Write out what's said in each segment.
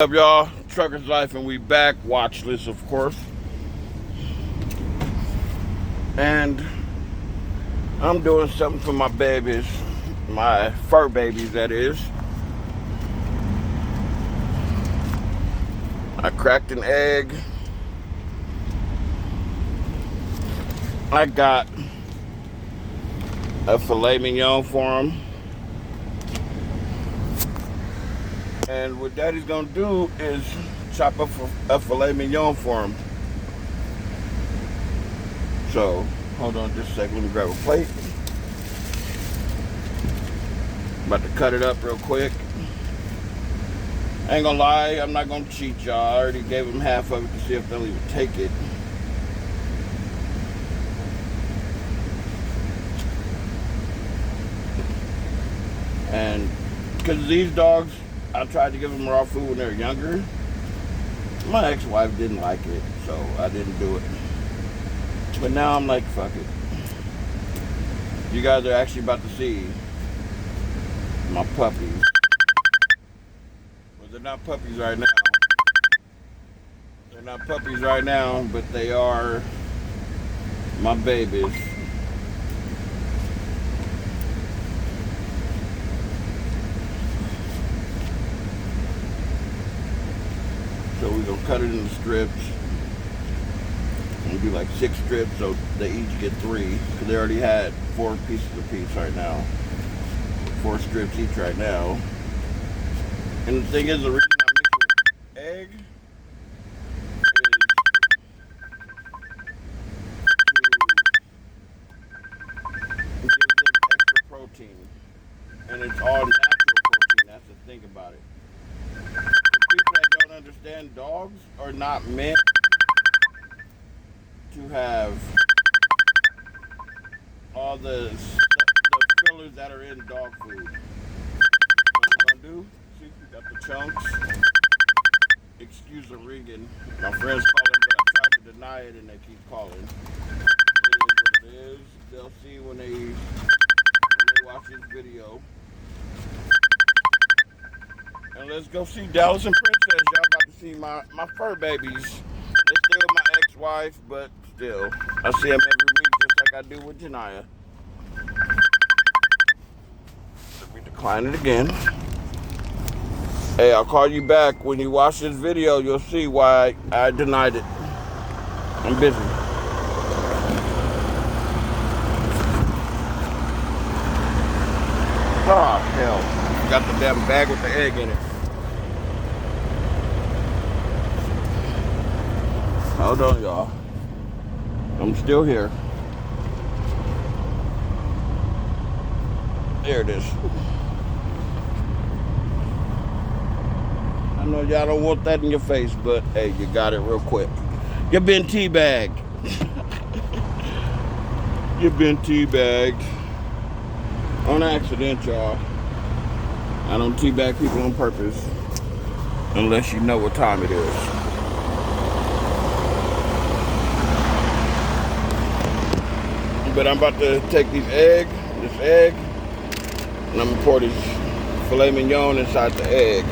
What's up, y'all? Trucker's Life, and we back. Watch list, of course. And I'm doing something for my babies, my fur babies, that is. I cracked an egg. I got a filet mignon for them. And what Daddy's gonna do is chop up a filet mignon for him. So, hold on just a second. Let me grab a plate. About to cut it up real quick. I ain't gonna lie, I'm not gonna cheat y'all. I already gave them half of it to see if they'll even take it. And because these dogs, I tried to give them raw food when they were younger. My ex-wife didn't like it, so I didn't do it. But now I'm like, fuck it. You guys are actually about to see my puppies. Well, they're not puppies right now. They're not puppies right now, but they are my babies. So we're gonna cut it into strips. And do like 6 strips, so they each get 3. Because they already had 4 pieces apiece right now. 4 strips each right now. And the thing is, the reason I mix it with egg is to give them extra protein. And it's all natural protein. That's the thing about it. For people that don't understand, dogs are not meant to have all the fillers that are in dog food. So what we're gonna do, see, we got the chunks. Excuse the ringing. My friends call them, but I tried to deny it and they keep calling. It is what it is. They'll see when they watch this video. And let's go see Dallas and Princess. Y'all about to see my fur babies. They're still my ex-wife, but still. I see them every week just like I do with Janiyah. Let me decline it again. Hey, I'll call you back. When you watch this video, you'll see why I denied it. I'm busy. Oh, hell. Got the damn bag with the egg in it. Hold on, y'all. I'm still here. There it is. I know y'all don't want that in your face, but hey, you got it real quick. You've been teabagged. You've been teabagged. On accident, y'all. I don't teabag people on purpose. Unless you know what time it is. But I'm about to take this egg, and I'm gonna pour this filet mignon inside the egg.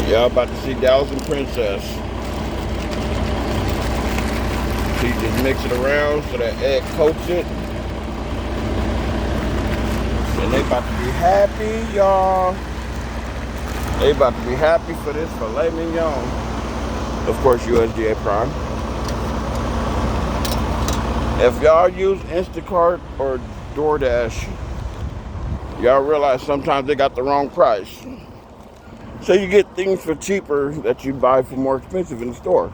Y'all about to see Dallas and Princess. She just mix it around so that egg coats it. And they about to be happy, y'all. They about to be happy for this filet mignon. Of course, USDA Prime. If y'all use Instacart or DoorDash, y'all realize sometimes they got the wrong price. So you get things for cheaper that you buy for more expensive in the store.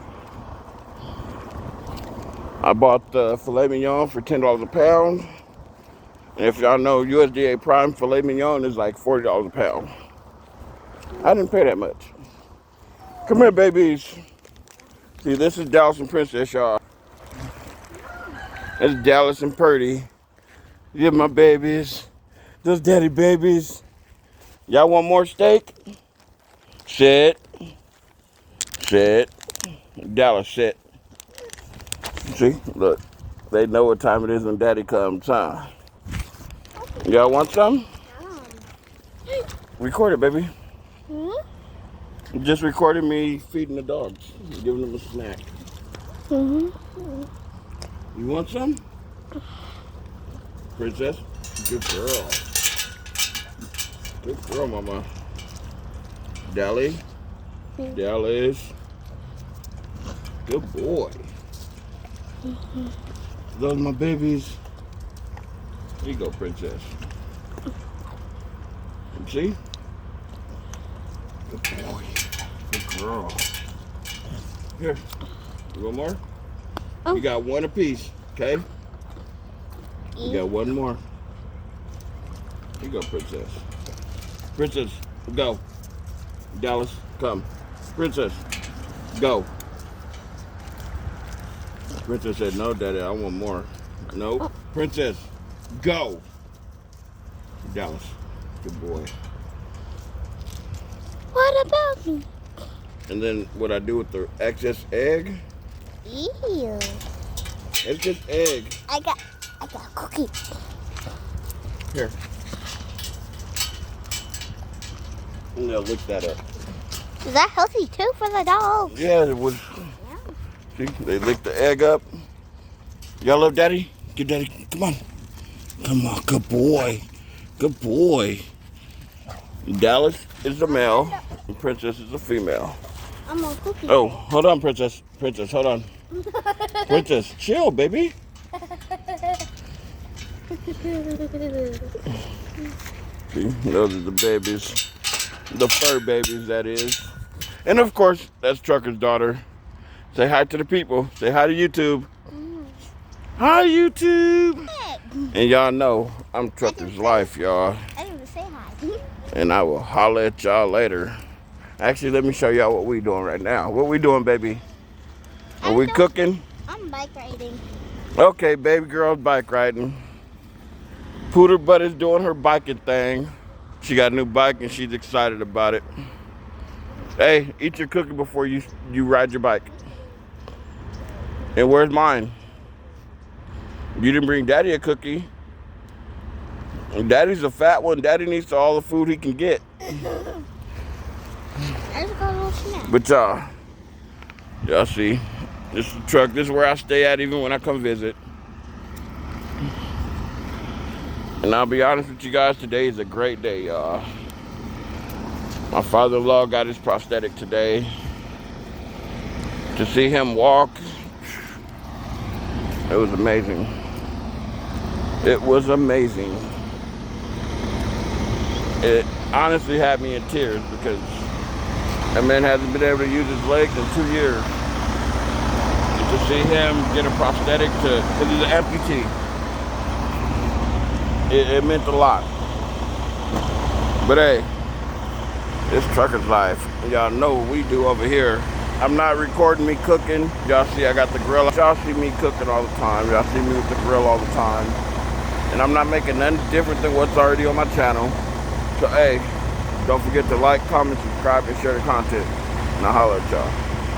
I bought the filet mignon for $10 a pound. And if y'all know, USDA Prime filet mignon is like $40 a pound. I didn't pay that much. Come here, babies. See, this is Dallas and Princess, y'all. That's Dallas and Purdy. Yeah, my babies. Those daddy babies. Y'all want more steak? Sit. Sit. Dallas, sit. See, look, they know what time it is when Daddy comes, huh? Y'all want some? Record it, baby. Just recorded me feeding the dogs, giving them a snack. You want some? Princess? Good girl. Good girl, Mama. Dally? Dallas? Good boy. Those are my babies. Here you go, Princess. See? Good boy. Good girl. Here. You want more? You got one apiece, okay? You got one more. Here you go, Princess. Princess, go. Dallas, come. Princess, go. Princess said, no, Daddy, I want more. No. Princess, go. Dallas, good boy. What about me? And then what I do with the excess egg? Ew. It's just egg. I got a cookie. Here. Yeah, look that up. Is that healthy too for the dogs? Yeah, it was. See, they licked the egg up. Y'all love Daddy? Get Daddy. Come on. Come on, good boy. Good boy. Dallas is a male, and Princess is a female. I'm on cookie. Oh, hold on, Princess. Princess, hold on. Princess, chill, baby. See, those are the babies. The fur babies, that is. And of course, that's Trucker's daughter. Say hi to the people. Say hi to YouTube. Hi, YouTube. And y'all know I'm Trucker's Life, y'all. I didn't even say hi. And I will holler at y'all later. Actually, let me show y'all what we doing right now. What we doing, baby? Are we cooking? I'm bike riding. Okay, baby girl's bike riding. Pooter Butt is doing her biking thing. She got a new bike and she's excited about it. Hey, eat your cookie before you ride your bike. And where's mine? You didn't bring Daddy a cookie. Daddy's a fat one. Daddy needs all the food he can get. I just got a little snack. But y'all see, this is the truck. This is where I stay at even when I come visit. And I'll be honest with you guys, today is a great day, y'all. My father-in-law got his prosthetic today. To see him walk, it was amazing. It was amazing. It honestly had me in tears because that man hasn't been able to use his legs in 2 years. And to see him get a prosthetic because he's an amputee, it meant a lot. But hey, it's Trucker's Life. Y'all know what we do over here. I'm not recording me cooking. Y'all see I got the grill. Y'all see me cooking all the time. Y'all see me with the grill all the time. And I'm not making nothing different than what's already on my channel. So hey, don't forget to like, comment, subscribe, and share the content. And I'll holler at y'all.